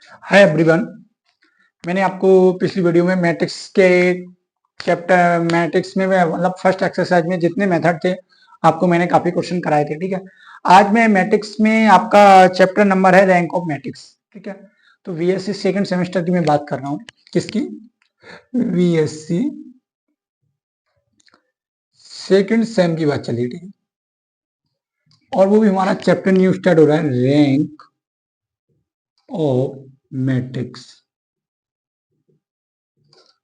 Hi everyone. मैंने आपको पिछली वीडियो में मैट्रिक्स के चैप्टर मैट्रिक्स में मतलब फर्स्ट एक्सरसाइज में जितने मेथड थे आपको मैंने काफी क्वेश्चन कराए थे। ठीक है, आज मैं मैट्रिक्स में आपका चैप्टर नंबर है रैंक ऑफ मैट्रिक्स। ठीक है, तो वीएससी सेकंड सेमेस्टर की मैं बात कर रहा हूँ। किसकी? वीएससी सेकंड सेम की बात चली। ठीक है, और वो भी हमारा चैप्टर न्यू स्टार्ट हो रहा है, रैंक ऑफ मैट्रिक्स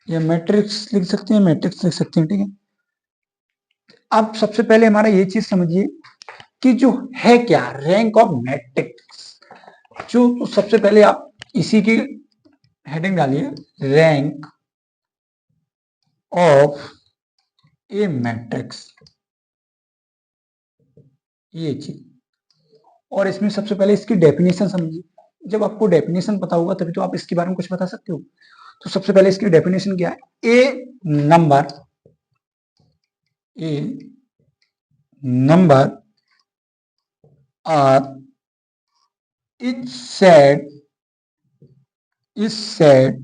या मैट्रिक्स लिख सकते हैं, मैट्रिक्स लिख सकते हैं। ठीक है, अब सबसे पहले हमारा ये चीज समझिए कि जो है क्या रैंक ऑफ मैट्रिक्स। जो तो सबसे पहले आप इसी की हेडिंग डालिए, रैंक ऑफ ए मैट्रिक्स, ये चीज। और इसमें सबसे पहले इसकी डेफिनेशन समझिए। जब आपको डेफिनेशन पता होगा तभी तो आप इसके बारे में कुछ बता सकते हो। तो सबसे पहले इसकी डेफिनेशन क्या है? A number R is said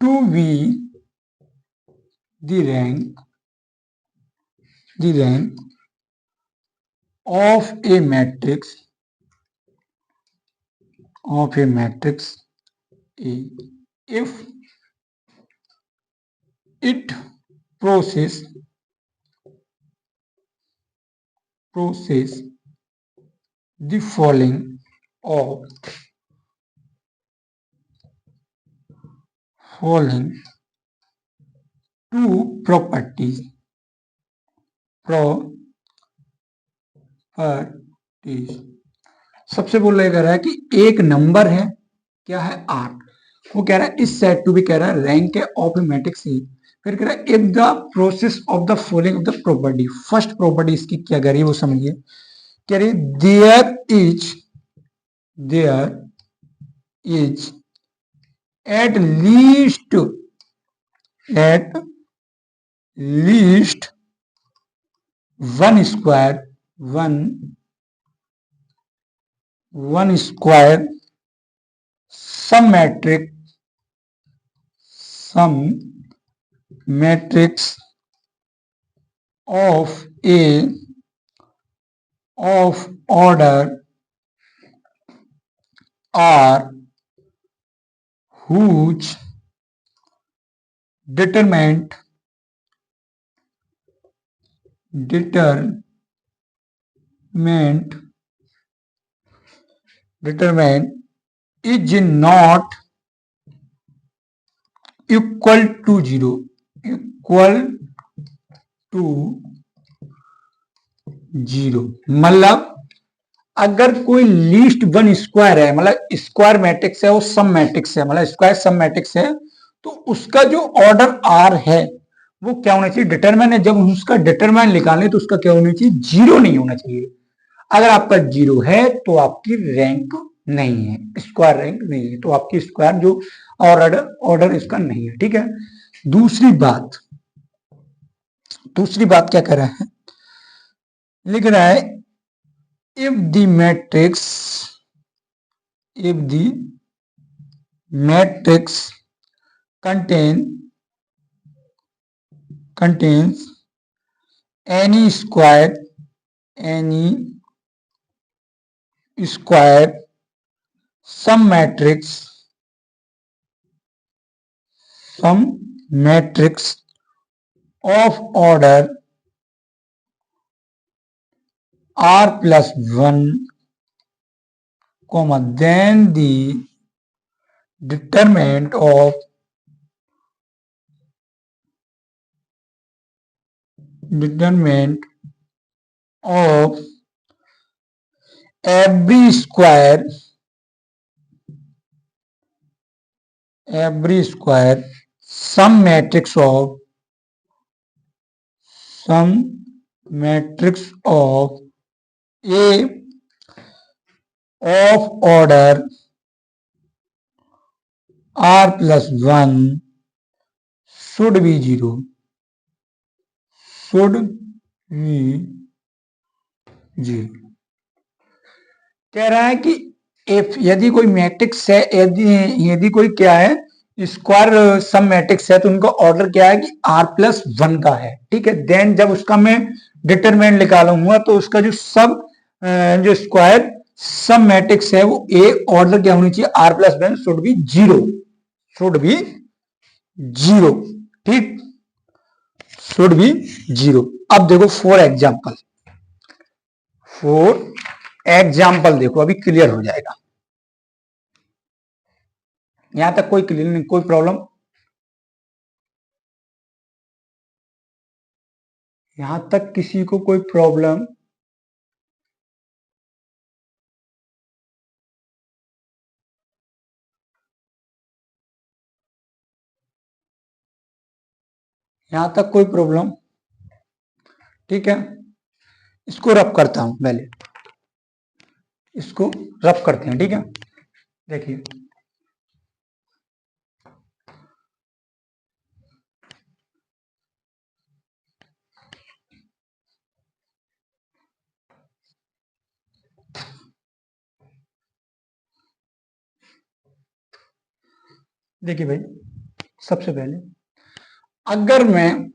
to be the rank of a matrix A if it possesses the following two properties. सबसे बोल रहा है कि एक नंबर है, क्या है? आर। वो कह रहा है इस सेट टू भी कह रहा है रैंक है ऑफ मैट्रिक्स ए। फिर कह रहा है if the process of the following of the property, first property इसकी क्या कह रही है वो समझिए। कह रही there is at least one square some matrix of A of order R whose determinant is not equal to zero, मतलब अगर कोई लीस्ट वन स्क्वायर है, मतलब स्क्वायर मैट्रिक्स है, वो सम मैट्रिक्स है, मतलब स्क्वायर सम मैट्रिक्स है, तो उसका जो ऑर्डर आर है वो क्या होना चाहिए? डिटरमिनेंट है। जब हम उसका डिटरमिनेंट निकालें तो उसका क्या होना चाहिए? जीरो नहीं होना चाहिए। अगर आपका जीरो है तो आपकी रैंक नहीं है, स्क्वायर रैंक नहीं है, तो आपकी स्क्वायर जो ऑर्डर इसका नहीं है। ठीक है, दूसरी बात क्या कर रहा है? लिख रहा है if the matrix contains any square some matrix of order r plus 1, then the determinant of every square some matrix of A of order r plus 1 should be zero. कह रहा है कि इफ यदि कोई मैट्रिक्स है, यदि यदि कोई क्या है स्क्वायर सम मैट्रिक्स है, तो उनका ऑर्डर क्या है कि r+1 का है, ठीक है। देन जब उसका मैं डिटरमिनेंट निकालूंगा तो उसका जो सब जो स्क्वायर सम मैट्रिक्स है वो ए ऑर्डर क्या होनी चाहिए, r+1 should be zero, should be zero, ठीक, शुड बी जीरो। अब देखो फॉर एग्जाम्पल देखो, अभी क्लियर हो जाएगा। यहां तक कोई क्लियर नहीं, कोई प्रॉब्लम? यहां तक किसी को कोई प्रॉब्लम? यहां तक कोई प्रॉब्लम? ठीक है, इसको रब करता हूं पहले, इसको रब करते हैं, ठीक है। देखिए देखिए भाई, सबसे पहले अगर मैं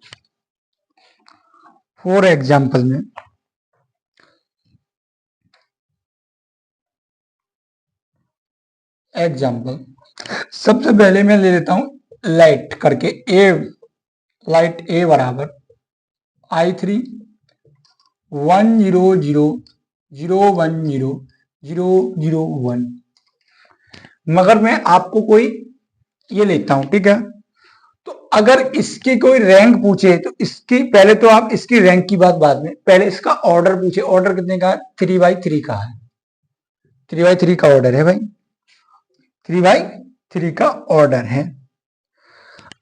फॉर एग्जाम्पल में सबसे पहले मैं ले लेता हूं लाइट करके ए, लाइट ए बराबर I3 100001001, मगर मैं आपको कोई ये लेता हूं, ठीक है। तो अगर इसकी कोई रैंक पूछे तो इसकी पहले तो आप इसकी रैंक की बात बाद में, पहले इसका ऑर्डर पूछे, ऑर्डर कितने का है, 3/3 का है, 3/3 का ऑर्डर है भाई, 3/3 का ऑर्डर है।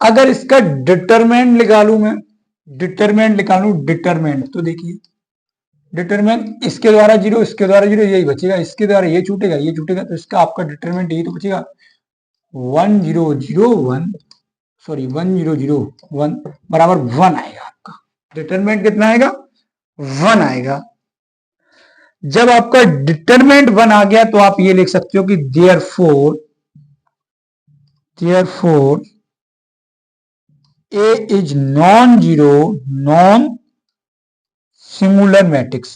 अगर इसका डिटरमिनेंट निकालू मैं, डिटरमिनेंट तो देखिए डिटरमिनेंट इसके द्वारा जीरो, इसके द्वारा जीरो, यही बचेगा, इसके द्वारा ये छूटेगा, ये छूटेगा, तो इसका आपका डिटरमिनेंट यही तो बचेगा 1001, सॉरी 1001 बराबर 1 आएगा। आपका डिटरमिनेंट कितना आएगा, 1 आएगा। जब आपका डिटरमिनेंट 1 आ गया तो आप ये लिख सकते हो कि therefore A is non-singular matrix,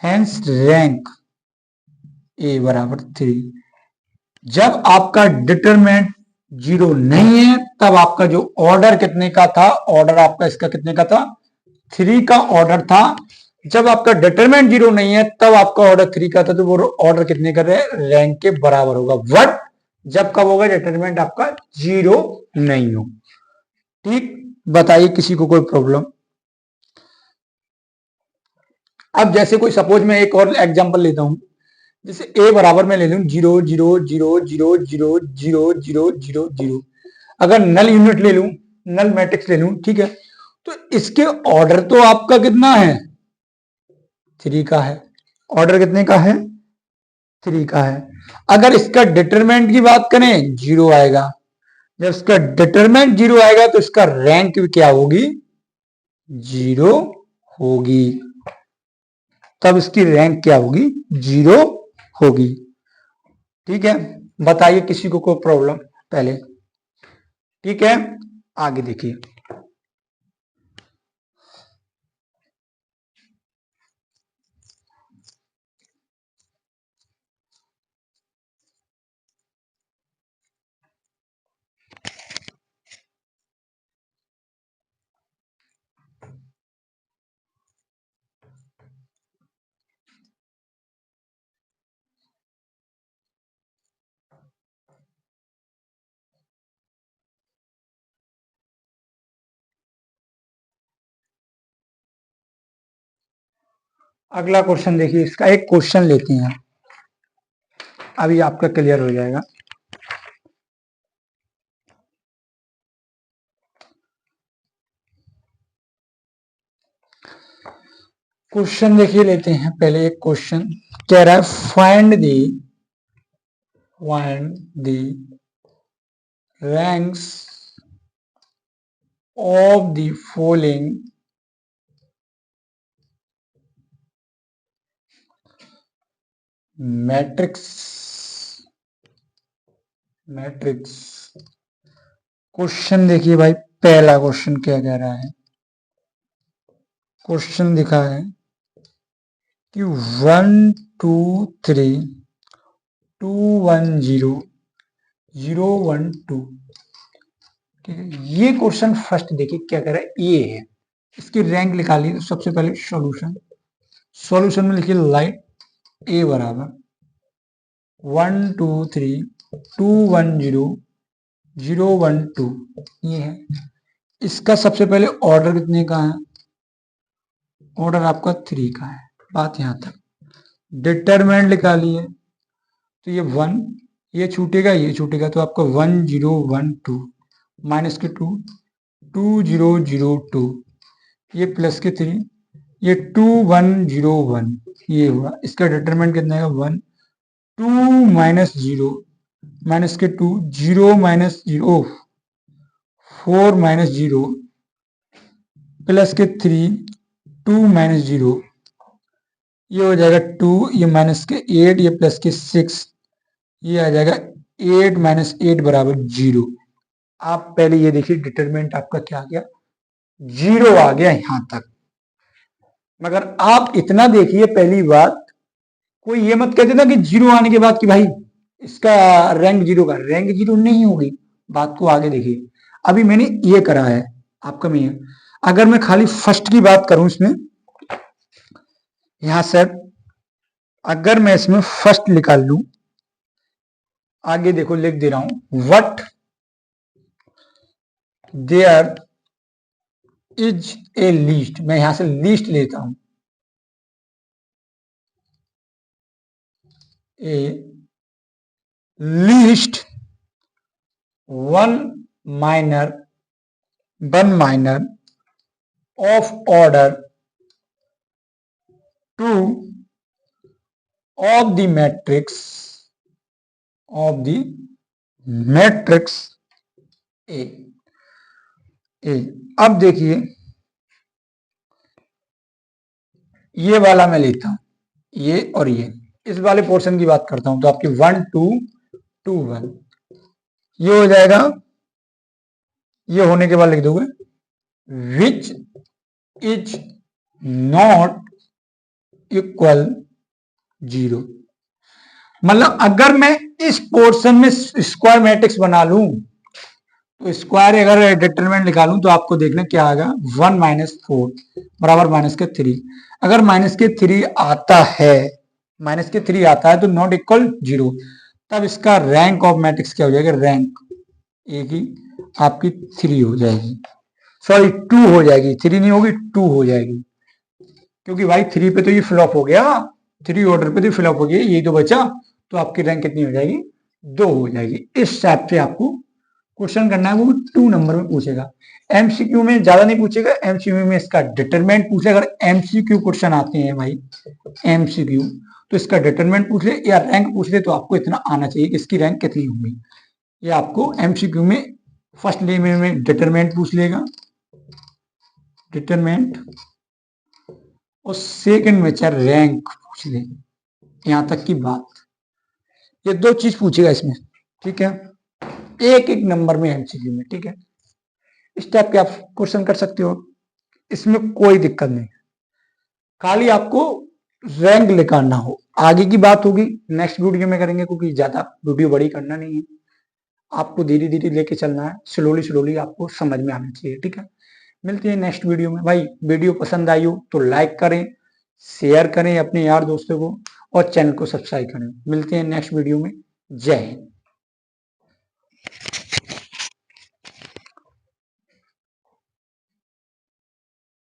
hence rank A बराबर 3। जब आपका डिटरमिनेंट 0 नहीं है तब आपका जो ऑर्डर कितने का था, ऑर्डर आपका इसका कितने का था, 3 का ऑर्डर था। जब आपका डिटरमिनेंट 0 नहीं है तब आपका ऑर्डर 3 का था, तो वो ऑर्डर कितने का रैंक के बराबर होगा। बट जब कब होगा, डिटरमिनेंट आपका 0 नहीं हो, ठीक। बताइए किसी को कोई प्रॉब्लम? अब जैसे कोई सपोज मैं एक और एग्जांपल लेता हूं, जैसे ए बराबर में ले लूं 0 अगर नल यूनिट ले लूं, नल मैट्रिक्स ले लूं, ठीक है, तो इसके ऑर्डर तो आपका कितना है, 3 का है। ऑर्डर कितने का है, 3 का है। अगर इसका डिटरमिनेंट की बात करें 0 आएगा। जब इसका डिटरमिनेंट 0 आएगा तो इसका रैंक क्या होगी, 0 होगी। तब इसकी रैंक क्या होगी, 0 होगी, ठीक है। बताइए किसी को कोई प्रॉब्लम पहले? ठीक है, आगे देखिए। अगला क्वेश्चन देखिए, इसका एक क्वेश्चन लेते हैं, अभी आपका क्लियर हो जाएगा। क्वेश्चन देखिए लेते हैं पहले। एक क्वेश्चन कह रहा है find the ranks of the following matrix. Question देखिए भाई, पहला क्वेश्चन क्या कह रहा है। क्वेश्चन दिखा है कि 1 2 3 2 1 0 0 1 2। ठीक है, ये क्वेश्चन फर्स्ट देखिए क्या कह रहा है, ये है। इसकी रैंक निकालिए। तो सबसे पहले सॉल्यूशन में लिखिए लाइट ए बराबर 1 2 3 2 1 0 0 1 2, ये है। इसका सबसे पहले ऑर्डर कितने का है, ऑर्डर आपका 3 का है। बात यहां तक। डिटरमिनेंट निकालिए, तो ये 1, ये छूटेगा, ये छूटेगा, तो आपका 1 0 1 2 माइनस के 2 2 0 0 2, ये प्लस के 3, ये 2 1 0 1, ये हुआ। इसका डिटरमिनेंट कितना है 1 2 माइनस 0 माइनस के 2 0 माइनस 0 4 माइनस 0 प्लस के 3 2 माइनस 0, ये हो जाएगा 2, ये माइनस के 8, ये प्लस के 6, ये आ जाएगा 8 माइनस 8 बराबर 0। आप पहले ये देखिए डिटरमिनेंट आपका क्या आ गया, 0 आ गया यहां तक। मगर आप इतना देखिए, पहली बात, कोई ये मत कहते ना कि 0 आने के बाद कि भाई इसका रैंक 0 का, रैंक 0 नहीं होगी। बात को आगे देखिए। अभी मैंने ये करा है आपका में, अगर मैं खाली फर्स्ट की बात करूं इसमें, यहां से अगर मैं इसमें फर्स्ट निकाल लूं, आगे देखो लिख दे रहा हूं, what there is a least. मैं यहां से लीस्ट लेता हूं, a least one minor of order 2 of the matrix A। अब देखिए, ये वाला मैं लेता हूं, ये और ये, इस वाले पोर्शन की बात करता हूं। तो आपकी 1 2 2 1, ये हो जाएगा। ये होने के बाद लिख दोगे विच इज नॉट इक्वल 0। मतलब अगर मैं इस पोर्शन में स्क्वायर मैट्रिक्स बना लूं, तो स्क्वायर अगर डिटरमिनेंट निकालूं, तो आपको देखना क्या आएगा, 1 माइनस 4 बराबर माइनस के 3। अगर माइनस के 3 आता है, माइनस के 3 आता है तो नॉट इक्वल 0, तब इसका रैंक ऑफ मैट्रिक्स क्या हो जाएगा, रैंक ए की आपकी 3 हो जाएगी, सॉरी 2 हो जाएगी, 3 नहीं होगी 2 हो जाएगी। क्योंकि भाई 3 पे तो ये फ्लॉप हो गया, 3 ऑर्डर पे तो फ्लॉप हो गया, यही तो बचा। तो आपकी रैंक कितनी हो जाएगी, 2 हो जाएगी। इस टाइप से आपको क्वेश्चन करना है, वो 2 नंबर में पूछेगा। एमसीक्यू में ज्यादा नहीं पूछेगा, एमसीक्यू में इसका डिटरमिनेंट पूछ ले। अगर एमसीक्यू क्वेश्चन आते हैं भाई, एमसीक्यू, तो इसका डिटरमिनेंट पूछ ले या रैंक पूछ ले, तो आपको इतना आना चाहिए कि इसकी रैंक कितनी होगी। ये आपको एमसीक्यू में फर्स्ट लेवल में डिटरमिनेंट पूछ लेगा, डिटरमिनेंट, और सेकंड में चाहे रैंक पूछ ले। यहां तक की बात, ये 2 चीज पूछेगा इसमें, ठीक है, एक एक नंबर में एमसीक्यू में, ठीक है। इस टाइप के आप क्वेश्चन कर सकते हो, इसमें कोई दिक्कत नहीं, खाली आपको रैंक निकालना हो। आगे की बात होगी नेक्स्ट वीडियो में करेंगे, क्योंकि ज्यादा वीडियो बड़ी करना नहीं है, आपको धीरे धीरे लेके चलना है, स्लोली स्लोली आपको समझ में आना चाहिए, ठीक है। मिलते हैं नेक्स्ट वीडियो में। भाई वीडियो पसंद आई हो तो लाइक करें, शेयर करें अपने यार दोस्तों को, और चैनल को सब्सक्राइब करें। मिलते हैं नेक्स्ट वीडियो में। जय हिंद।